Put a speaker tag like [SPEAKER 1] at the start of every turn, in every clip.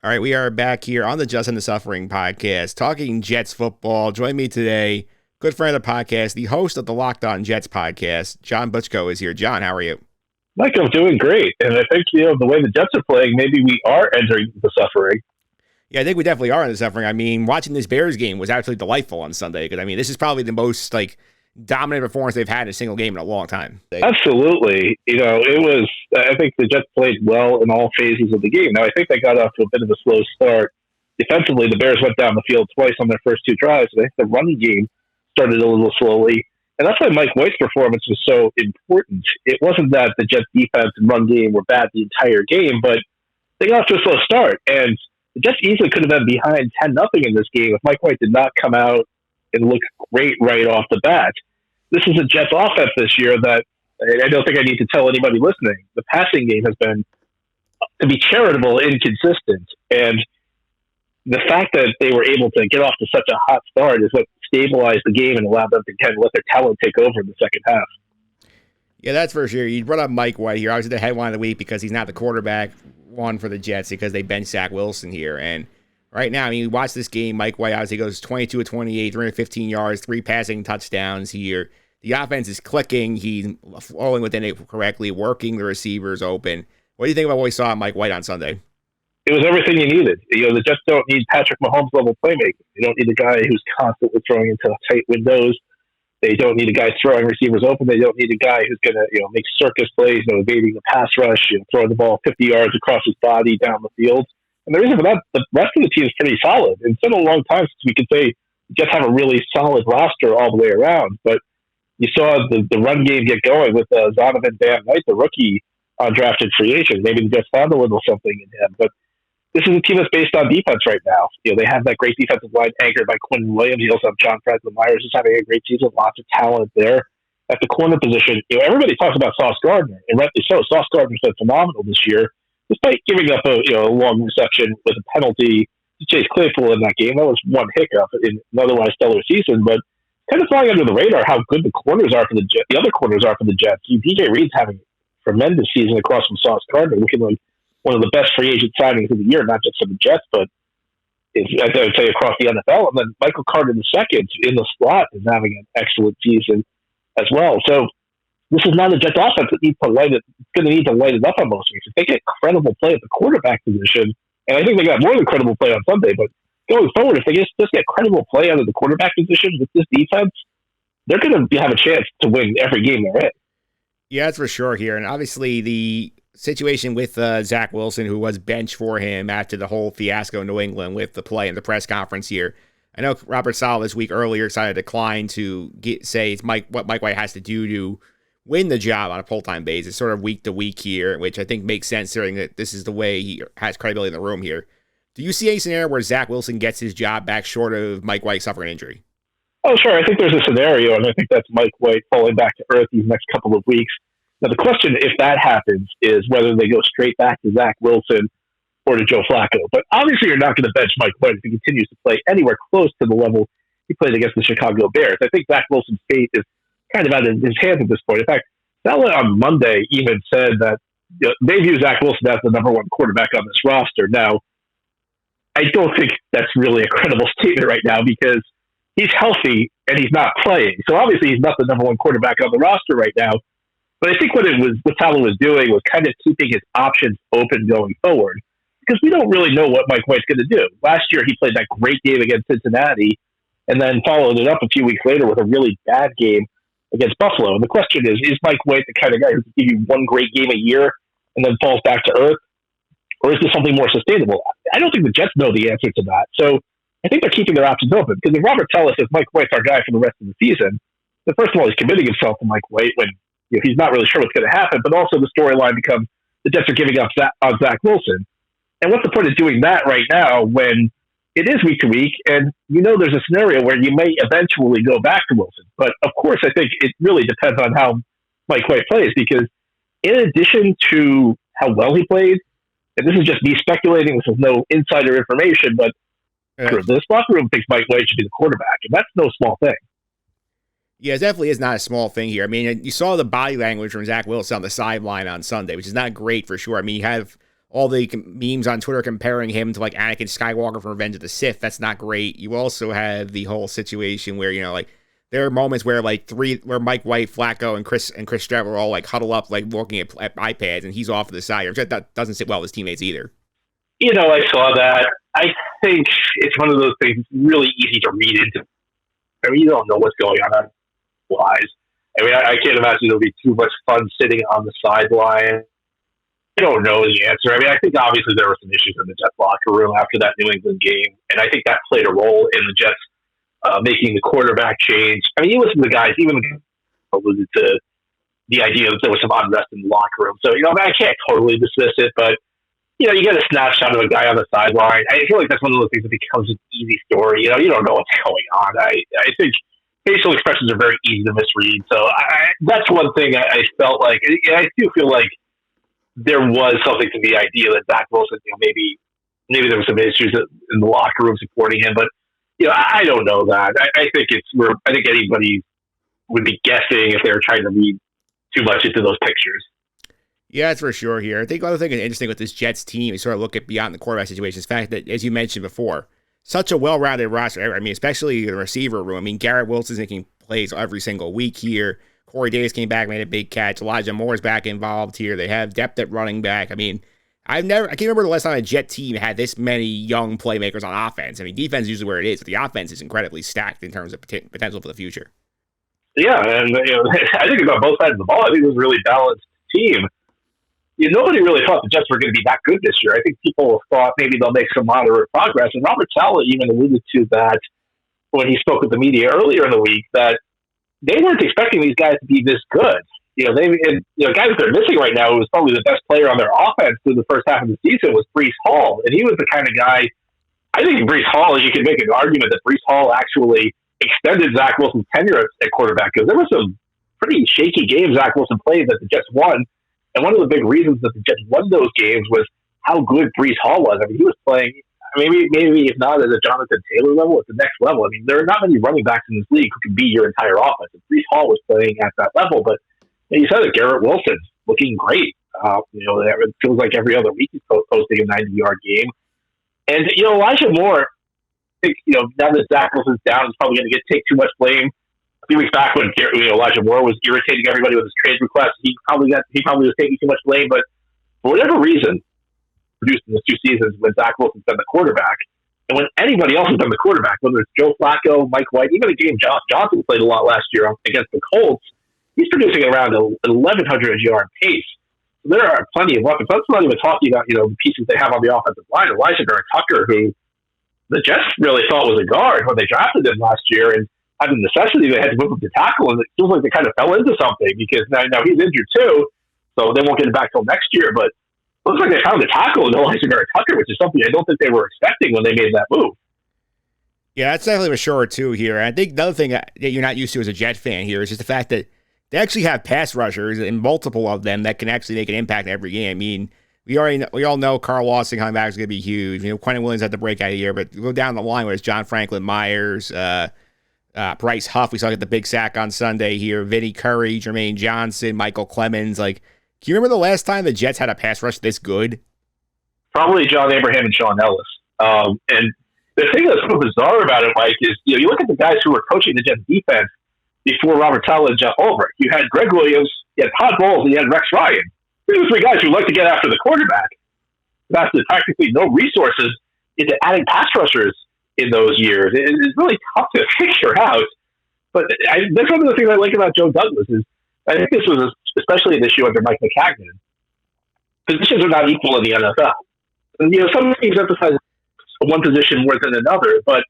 [SPEAKER 1] All right, we are back here on the Just and the Suffering podcast, talking Jets football. Join me today, good friend of the podcast, the host of the Locked On Jets podcast, John Butchko is here. John, how are you?
[SPEAKER 2] Mike, I'm doing great. And I think, the way the Jets are playing, maybe we are entering the suffering.
[SPEAKER 1] Yeah, I think we definitely are in the suffering. I mean, watching this Bears game was absolutely delightful on Sunday because, this is probably the most, dominant performance they've had in a single game in a long time.
[SPEAKER 2] Absolutely. I think the Jets played well in all phases of the game. Now, I think they got off to a bit of a slow start. Defensively, the Bears went down the field twice on their first two drives. I think the running game started a little slowly. And that's why Mike White's performance was so important. It wasn't that the Jets defense and run game were bad the entire game, but they got off to a slow start. And the Jets easily could have been behind 10-0 in this game if Mike White did not come out and look great right off the bat. This is a Jets offense this year that I don't think I need to tell anybody listening. The passing game has been, to be charitable, inconsistent. And the fact that they were able to get off to such a hot start is what stabilized the game and allowed them to kind of let their talent take over in the second half.
[SPEAKER 1] Yeah, that's for sure. You brought up Mike White here. Obviously the headline of the week because he's not the quarterback one for the Jets because they benched Zach Wilson here. And right now, you watch this game, Mike White obviously goes 22 of 28, 315 yards, 3 passing touchdowns here. The offense is clicking. He's flowing within it correctly, working the receivers open. What do you think about what we saw in Mike White on Sunday?
[SPEAKER 2] It was everything you needed. The Jets don't need Patrick Mahomes level playmaking. They don't need a guy who's constantly throwing into tight windows. They don't need a guy throwing receivers open. They don't need a guy who's going to, make circus plays, evading the pass rush, throwing the ball 50 yards across his body down the field. And the reason for that, the rest of the team is pretty solid. It's been a long time since we could say the Jets have a really solid roster all the way around. But you saw the run game get going with Zonovan Bam Knight, the rookie undrafted free agent. Maybe the Jets found a little something in him. But this is a team that's based on defense right now. They have that great defensive line anchored by Quinn Williams. You also have John Franklin Myers who's having a great season, lots of talent there. At the corner position, everybody talks about Sauce Gardner, and rightly so. Sauce Gardner's been phenomenal this year, despite giving up a long reception with a penalty to Chase Claypool in that game. That was one hiccup in an otherwise stellar season, but kind of flying under the radar how good the corners are for the Jets. The other corners are for the Jets. DJ Reed's having a tremendous season across from Sauce Gardner, looking like one of the best free agent signings of the year, not just for the Jets, but I would say across the NFL. And then Michael Carter II in the slot is having an excellent season as well. So this is not a Jets offense that needs to light it. It's going to need to light it up on most weeks. If they get credible play at the quarterback position, and I think they got more than credible play on Sunday, but going forward, if they just get credible play out of the quarterback position with this defense, they're going to have a chance to win every game they're in.
[SPEAKER 1] Yeah, that's for sure here. And obviously the situation with Zach Wilson, who was benched for him after the whole fiasco in New England with the play and the press conference here. I know Robert Saleh this week earlier decided to decline to say it's what Mike White has to do to win the job on a full-time basis, sort of week to week here, which I think makes sense considering that this is the way he has credibility in the room here. Do you see any scenario where Zach Wilson gets his job back short of Mike White suffering an injury?
[SPEAKER 2] Oh, sure. I think there's a scenario, and I think that's Mike White falling back to earth these next couple of weeks. Now, the question, if that happens, is whether they go straight back to Zach Wilson or to Joe Flacco. But obviously, you're not going to bench Mike White if he continues to play anywhere close to the level he played against the Chicago Bears. I think Zach Wilson's fate is kind of out of his hands at this point. In fact, Saleh on Monday even said that they view Zach Wilson as the number one quarterback on this roster. Now, I don't think that's really a credible statement right now because he's healthy and he's not playing. So obviously, he's not the number one quarterback on the roster right now. But I think what Saleh was doing was kind of keeping his options open going forward because we don't really know what Mike White's going to do. Last year, he played that great game against Cincinnati and then followed it up a few weeks later with a really bad game against Buffalo. And the question is Mike White the kind of guy who can give you one great game a year and then falls back to earth? Or is this something more sustainable? I don't think the Jets know the answer to that. So I think they're keeping their options open because if Robert Saleh says Mike White's our guy for the rest of the season, then first of all, he's committing himself to Mike White when he's not really sure what's going to happen, but also the storyline becomes the Jets are giving up on Zach Wilson. And what's the point of doing that right now when it is week to week and there's a scenario where you may eventually go back to Wilson? But of course, I think it really depends on how Mike White plays because in addition to how well he played, and this is just me speculating, this is no insider information, but this locker room thinks Mike White should be the quarterback, and that's no small thing.
[SPEAKER 1] Yeah, it definitely is not a small thing here. You saw the body language from Zach Wilson on the sideline on Sunday, which is not great for sure. You have all the memes on Twitter comparing him to like Anakin Skywalker from Revenge of the Sith. That's not great. You also have the whole situation where, like there are moments where where Mike White, Flacco, and Chris Streveler are all like huddle up, like looking at iPads, and he's off to the side. That doesn't sit well with his teammates either.
[SPEAKER 2] I saw that. I think it's one of those things really easy to read into. I mean, you don't know what's going on wise. I mean, I can't imagine it'll be too much fun sitting on the sideline. I don't know the answer. I mean, I think obviously there were some issues in the Jets locker room after that New England game, and I think that played a role in the Jets making the quarterback change. I mean, you listen to the guys, even alluded to the idea that there was some unrest in the locker room. So, I can't totally dismiss it, but, you get a snapshot of a guy on the sideline. I feel like that's one of those things that becomes an easy story. You don't know what's going on. I think facial expressions are very easy to misread. So that's one thing I felt like. I do feel like there was something to the idea that Zach Wilson, maybe there were some issues in the locker room supporting him, but I don't know that. I think I think anybody would be guessing if they were trying to read too much into those pictures.
[SPEAKER 1] Yeah, that's for sure here. I think the other thing that's interesting with this Jets team is sort of look at beyond the quarterback situation is the fact that, as you mentioned before, such a well-rounded roster. I mean, especially the receiver room. I mean, Garrett Wilson's making plays every single week here. Corey Davis came back, made a big catch. Elijah Moore's back involved here. They have depth at running back. I mean, I can't remember the last time a Jet team had this many young playmakers on offense. I mean, defense is usually where it is, but the offense is incredibly stacked in terms of potential for the future.
[SPEAKER 2] Yeah, and I think about both sides of the ball. I think it was a really balanced team. Nobody really thought the Jets were going to be that good this year. I think people thought maybe they'll make some moderate progress. And Robert Saleh even alluded to that when he spoke with the media earlier in the week, that they weren't expecting these guys to be this good. Guys that they're missing right now, who was probably the best player on their offense through the first half of the season, was Breece Hall. And he was the kind of guy, I think Breece Hall, you can make an argument that Breece Hall actually extended Zach Wilson's tenure at quarterback, because there were some pretty shaky games Zach Wilson played that the Jets won. And one of the big reasons that the Jets won those games was how good Breece Hall was. I mean, he was playing, maybe if not at a Jonathan Taylor level, at the next level. I mean, there are not many running backs in this league who can be your entire offense. And Breece Hall was playing at that level. But you said that Garrett Wilson looking great. It feels like every other week he's posting a 90-yard game. And, Elijah Moore, I think, now that Zach Wilson's down, he's probably going to take too much blame. A few weeks back when Elijah Moore was irritating everybody with his trade request, he probably was taking too much blame. But for whatever reason, produced in the 2 seasons when Zach Wilson's been the quarterback, and when anybody else has been the quarterback, whether it's Joe Flacco, Mike White, even a game Johnson played a lot last year against the Colts, he's producing around an 1,100-yard pace. So there are plenty of weapons. Let's not even talking about the pieces they have on the offensive line. Elijah Tucker, who the Jets really thought was a guard when they drafted him last year, and out of necessity, they had to move him to tackle, and it feels like they kind of fell into something, because now he's injured too, so they won't get him back till next year. But it looks like they found a tackle in Elijah Tucker, which is something I don't think they were expecting when they made that move.
[SPEAKER 1] Yeah, that's definitely for sure too here. I think the other thing that you're not used to as a Jet fan here is just the fact that they actually have pass rushers, and multiple of them, that can actually make an impact every game. I mean, we all know Carl Lawson coming back is going to be huge. Quentin Williams had the breakout here, but go down the line where it's John Franklin Myers, Bryce Huff, we saw get the big sack on Sunday here. Vinny Curry, Jermaine Johnson, Michael Clemens. Can you remember the last time the Jets had a pass rush this good?
[SPEAKER 2] Probably John Abraham and Sean Ellis. And the thing that's so bizarre about it, Mike, is you look at the guys who were coaching the Jets defense before Robert Saleh and Jeff Ulbrich. You had Greg Williams, you had Todd Bowles, and you had Rex Ryan. These were 3 guys who like to get after the quarterback. Invested practically no resources into adding pass rushers in those years. It's really tough to figure out. But that's one of the things I like about Joe Douglas is I think this was especially an issue under Mike McCagnon. Positions are not equal in the NFL. And, some teams emphasize one position more than another, but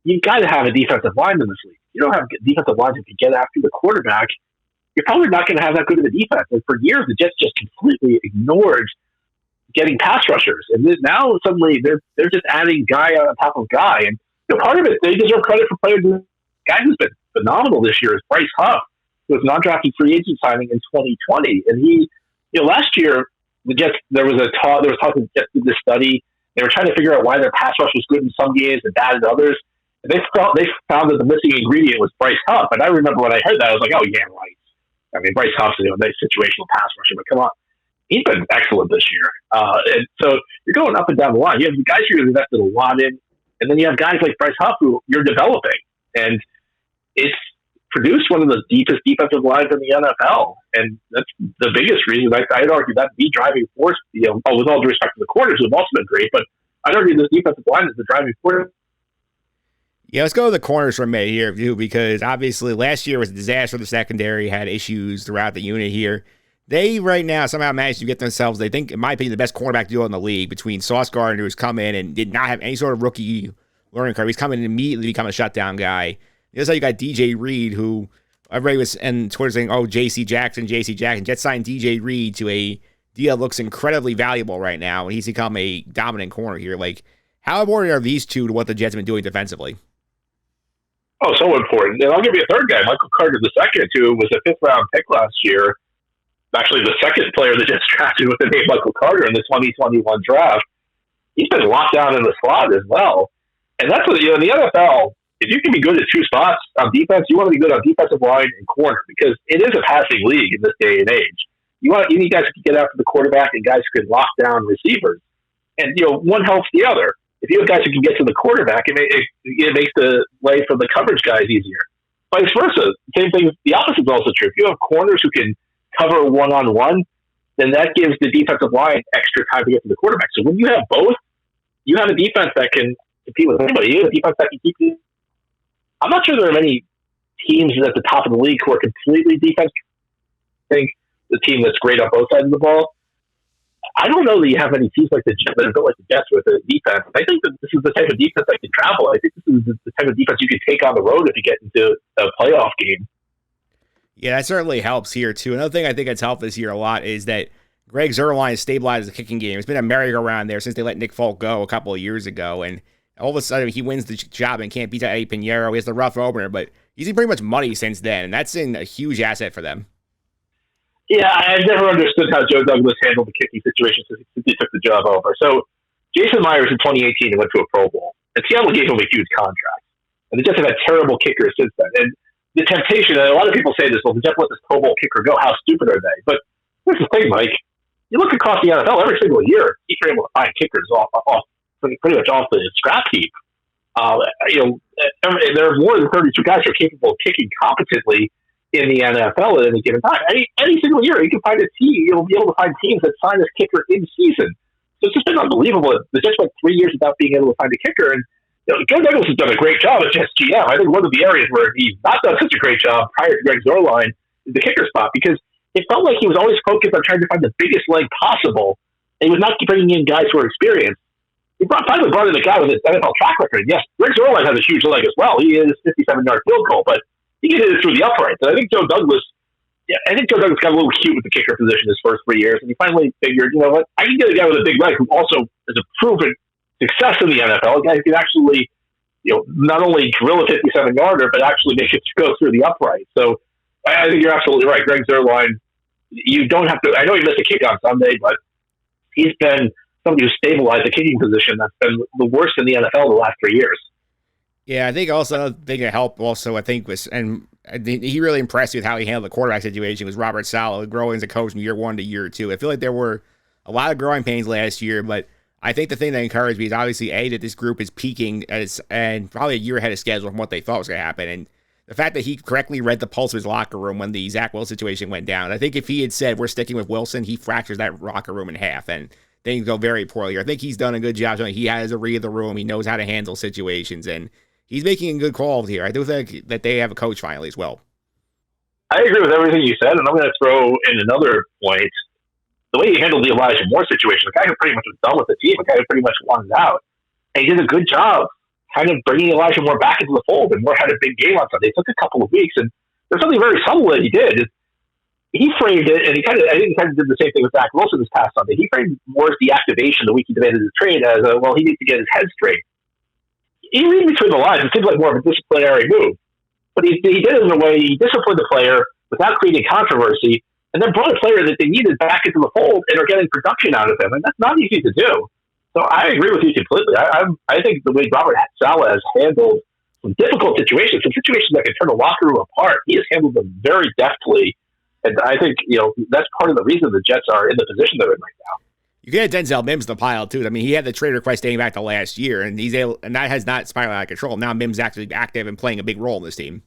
[SPEAKER 2] you've got to have a defensive line in this league. You don't have defensive lines who can get after the quarterback. You're probably not going to have that good of a defense. And for years, the Jets just completely ignored getting pass rushers, and now suddenly they're just adding guy on top of guy. And part of it, they deserve credit for players. The guy who's been phenomenal this year is Bryce Huff, who was non-drafted free agent signing in 2020. And he, last year the Jets there was talk the Jets did this study. They were trying to figure out why their pass rush was good in some games and bad in others. And they found that the missing ingredient was Bryce Huff. And I remember when I heard that, I was like, oh yeah, right. I mean, Bryce Huff's a nice situational pass rusher, but come on. he's been excellent this year. And so you're going up and down the line. You have the guys you've invested a lot in, and then you have guys like Bryce Huff who you're developing. And it's produced one of the deepest defensive lines in the NFL. And that's the biggest reason. I'd argue that's the driving force, with all due respect to the corners who have also been great, but I'd argue this defensive line is the driving force.
[SPEAKER 1] Yeah, let's go to the corners for a minute here, too, because obviously last year was a disaster. The secondary had issues throughout the unit here. They right now somehow managed to get themselves, they think, in my opinion, the best cornerback duo in the league between Sauce Gardner, who's come in and did not have any sort of rookie learning curve. He's come in and immediately become a shutdown guy. That's how you got DJ Reed, who everybody was on Twitter saying, oh, JC Jackson. Jets signed DJ Reed to a deal that looks incredibly valuable right now, and he's become a dominant corner here. Like, how important are these two to what the Jets have been doing defensively?
[SPEAKER 2] Oh, so important. And I'll give you a third guy, Michael Carter II, who was a fifth-round pick last year. Actually, the second player that just drafted with the name Michael Carter in the 2021 draft. He's been locked down in the slot as well. And that's what, in the NFL, if you can be good at two spots on defense, you want to be good on defensive line and corner because it is a passing league in this day and age. You need guys who can get after the quarterback and guys who can lock down receivers. And, one helps the other. If you have guys who can get to the quarterback, it makes the way for the coverage guys easier. Vice versa. Same thing. The opposite is also true. If you have corners who can cover one-on-one, then that gives the defensive line extra time to get to the quarterback. So when you have both, you have a defense that can compete with anybody. You have a defense that can keep you. I'm not sure there are many teams at the top of the league who are completely defense. I think the team that's great on both sides of the ball. I don't know that you have any teams like the Jets that are built like the Jets with a defense. I think that this is the type of defense that can travel. I think this is the type of defense you can take on the road if you get into a playoff game.
[SPEAKER 1] Yeah, that certainly helps here, too. Another thing I think that's helped this year a lot is that Greg Zuerlein has stabilized the kicking game. It's been a merry-go-round there since they let Nick Folk go a couple of years ago, and all of a sudden he wins the job and can't beat out Eddie Pinheiro. He has the rough opener, but he's in pretty much money since then, and that's been a huge asset for them.
[SPEAKER 2] Yeah, I've never understood how Joe Douglas handled the kicking situation since he took the job over. So Jason Myers in 2018 went to a Pro Bowl, and Seattle gave him a huge contract. And the Jets have had terrible kickers since then. And the temptation, and a lot of people say this, well, the Jets let this Pro Bowl kicker go. How stupid are they? But here's the thing, Mike. You look across the NFL every single year, you are able to find kickers pretty much off the scrap heap. There are more than 32 guys who are capable of kicking competently in the NFL at any given time. Any single year, you can find a team. You'll be able to find teams that sign this kicker in season. So it's just been unbelievable. The Jets went 3 years without being able to find a kicker. And Joe Douglas has done a great job at Jets GM. I think one of the areas where he's not done such a great job prior to Greg Zuerlein is the kicker spot because it felt like he was always focused on trying to find the biggest leg possible. And he was not bringing in guys who were experienced. He finally brought in a guy with an NFL track record. Yes, Greg Zuerlein has a huge leg as well. He is 57-yard field goal, but he can hit it through the uprights. And I think Joe Douglas got a little cute with the kicker position his first 3 years, and he finally figured, you know what, I can get a guy with a big leg who also is a proven success in the NFL, a guy who can actually, not only drill a 57-yarder, but actually make it go through the upright. So I think you're absolutely right. Greg Zuerlein, you don't have to, I know he missed a kick on Sunday, but he's been somebody who stabilized the kicking position that's been the worst in the NFL the last 3 years.
[SPEAKER 1] Yeah, I think also another thing that helped also, I think, was, and he really impressed me with how he handled the quarterback situation, was Robert Saleh growing as a coach from year 1 to year 2. I feel like there were a lot of growing pains last year, but I think the thing that encouraged me is obviously, that this group is peaking and probably a year ahead of schedule from what they thought was going to happen. And the fact that he correctly read the pulse of his locker room when the Zach Wilson situation went down. I think if he had said, we're sticking with Wilson, he fractures that locker room in half, and things go very poorly. I think he's done a good job showing he has a read of the room. He knows how to handle situations, and he's making a good call here. I do think that they have a coach finally as well.
[SPEAKER 2] I agree with everything you said, and I'm going to throw in another point. The way he handled the Elijah Moore situation, the guy who pretty much was done with the team, the guy who pretty much wanted out, and he did a good job kind of bringing Elijah Moore back into the fold, and Moore had a big game on Sunday. It took a couple of weeks, and there's something very subtle that he did. He framed it, and I think he kind of did the same thing with Zach Wilson this past Sunday. He framed Moore's deactivation the week he demanded his trade as, he needs to get his head straight. He read between the lines. It seems like more of a disciplinary move. But he did it in a way, he disciplined the player without creating controversy, and then brought a player that they needed back into the fold and are getting production out of him. And that's not easy to do. So I agree with you completely. I think the way Robert Saleh has handled some difficult situations, some situations that can turn a locker room apart, he has handled them very deftly. And I think, that's part of the reason the Jets are in the position they're in right now.
[SPEAKER 1] You get Denzel Mims in the pile, too. I mean, he had the trade request dating back to last year, and that has not spiraled out of control. Now Mims actually active and playing a big role in this team.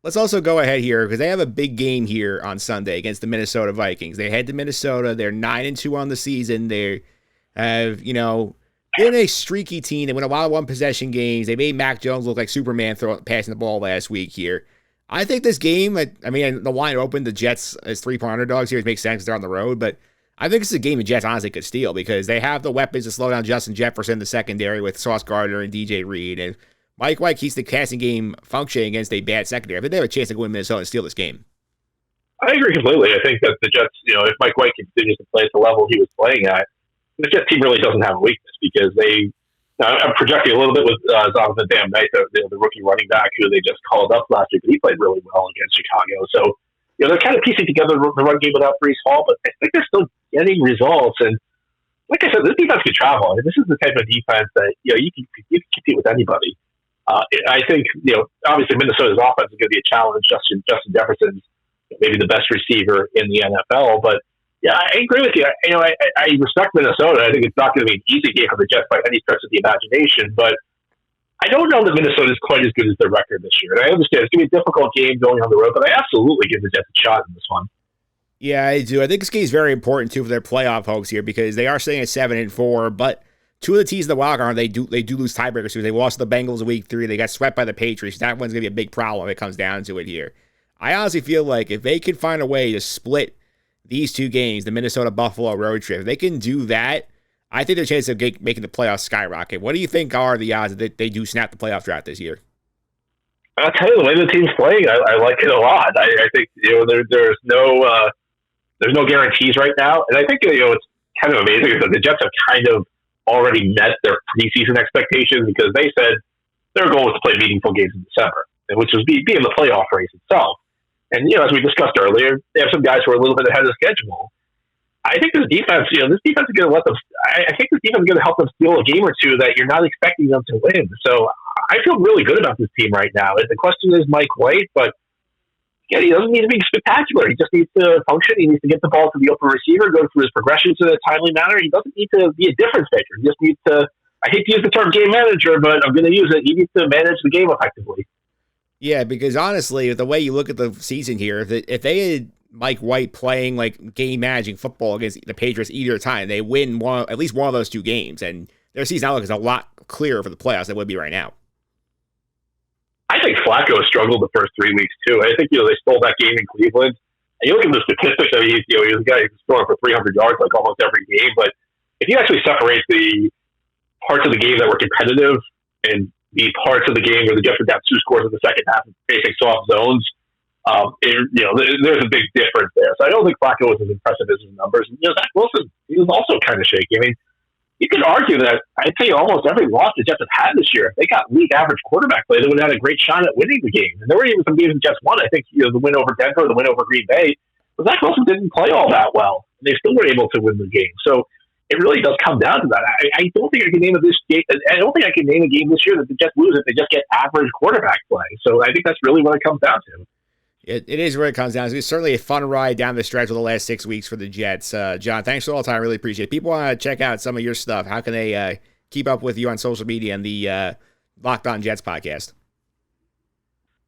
[SPEAKER 1] Let's also go ahead here, because they have a big game here on Sunday against the Minnesota Vikings. They head to Minnesota. They're 9-2 on the season. They have, been a streaky team. They win a lot of one-possession games. They made Mac Jones look like Superman passing the ball last week here. I think this game, the line opened, the Jets as 3-point underdogs here. It makes sense because they're on the road, but I think it's a game the Jets honestly could steal because they have the weapons to slow down Justin Jefferson in the secondary with Sauce Gardner and DJ Reed. And Mike White keeps the passing game functioning against a bad secondary. I think they have a chance to go in Minnesota and steal this game.
[SPEAKER 2] I agree completely. I think that the Jets, if Mike White continues to play at the level he was playing at, the Jets team really doesn't have a weakness because I'm projecting a little bit with Zonovan Knight, the rookie running back who they just called up last week, but he played really well against Chicago. So, they're kind of piecing together the run game without Breece Hall, but I think they're still getting results. And like I said, this defense can travel. I mean, this is the type of defense that, you can compete with anybody. I think, obviously Minnesota's offense is going to be a challenge. Justin Jefferson's maybe the best receiver in the NFL, but yeah, I agree with you. I respect Minnesota. I think it's not going to be an easy game for the Jets by any stretch of the imagination, but I don't know that Minnesota is quite as good as their record this year. And I understand it's going to be a difficult game going on the road, but I absolutely give the Jets a shot in this one.
[SPEAKER 1] Yeah, I do. I think this game is very important, too, for their playoff hopes here because they are sitting at 7-4, but two of the teams in the wild card, they do lose tiebreakers too. They lost to the Bengals in week 3. They got swept by the Patriots. That one's going to be a big problem if it comes down to it here. I honestly feel like if they can find a way to split these two games, the Minnesota-Buffalo road trip, if they can do that, I think their chance of making the playoffs skyrocket. What do you think are the odds that they do snap the playoff drought this year?
[SPEAKER 2] I'll tell you, the way the team's playing, I like it a lot. I think there's no guarantees right now, and I think it's kind of amazing that the Jets have kind of already met their preseason expectations because they said their goal was to play meaningful games in December, which was be in the playoff race itself. And as we discussed earlier, they have some guys who are a little bit ahead of schedule. I think this defense is going to let them. I think this defense is going to help them steal a game or two that you're not expecting them to win. So I feel really good about this team right now. The question is Mike White, but he doesn't need to be spectacular. He just needs to function. He needs to get the ball to the open receiver, go through his progressions in a timely manner. He doesn't need to be a difference maker. He just needs to. I hate to use the term game manager, but I'm going to use it. He needs to manage the game effectively.
[SPEAKER 1] Yeah, because honestly, the way you look at the season here, if they had Mike White playing like game managing football against the Patriots either time, they win at least one of those two games, and their season outlook is a lot clearer for the playoffs than it would be right now.
[SPEAKER 2] I think Flacco struggled the first 3 weeks too. I think they stole that game in Cleveland. And you look at the statistics. I mean, he was a guy who's throwing for 300 yards like almost every game. But if you actually separate the parts of the game that were competitive and the parts of the game where the Jets got 2 scores in the second half facing soft zones, there's a big difference there. So I don't think Flacco was as impressive as his numbers. And, Zach Wilson, he was also kind of shaky. I mean, you could argue that I'd say almost every loss the Jets have had this year, if they got league average quarterback play, they would have had a great shot at winning the game. And there were even some games the Jets won. I think the win over Denver, the win over Green Bay, but Zach Wilson didn't play all that well. They still were able to win the game. So it really does come down to that. I don't think I can name a game this year that the Jets lose if they just get average quarterback play. So I think that's really what it comes down to.
[SPEAKER 1] It is where it comes down to. It's certainly a fun ride down the stretch of the last 6 weeks for the Jets. John, thanks for all the time. I really appreciate it. People want to check out some of your stuff. How can they keep up with you on social media and the Locked On Jets podcast?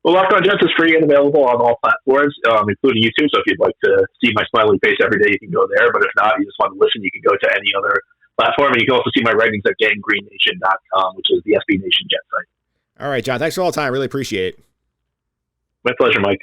[SPEAKER 2] Well, Locked On Jets is free and available on all platforms, including YouTube. So if you'd like to see my smiley face every day, you can go there. But if not, you just want to listen, you can go to any other platform. And you can also see my writings at ganggreennation.com, which is the SB Nation Jet site.
[SPEAKER 1] All right, John, thanks for all the time. I really appreciate it.
[SPEAKER 2] My pleasure, Mike.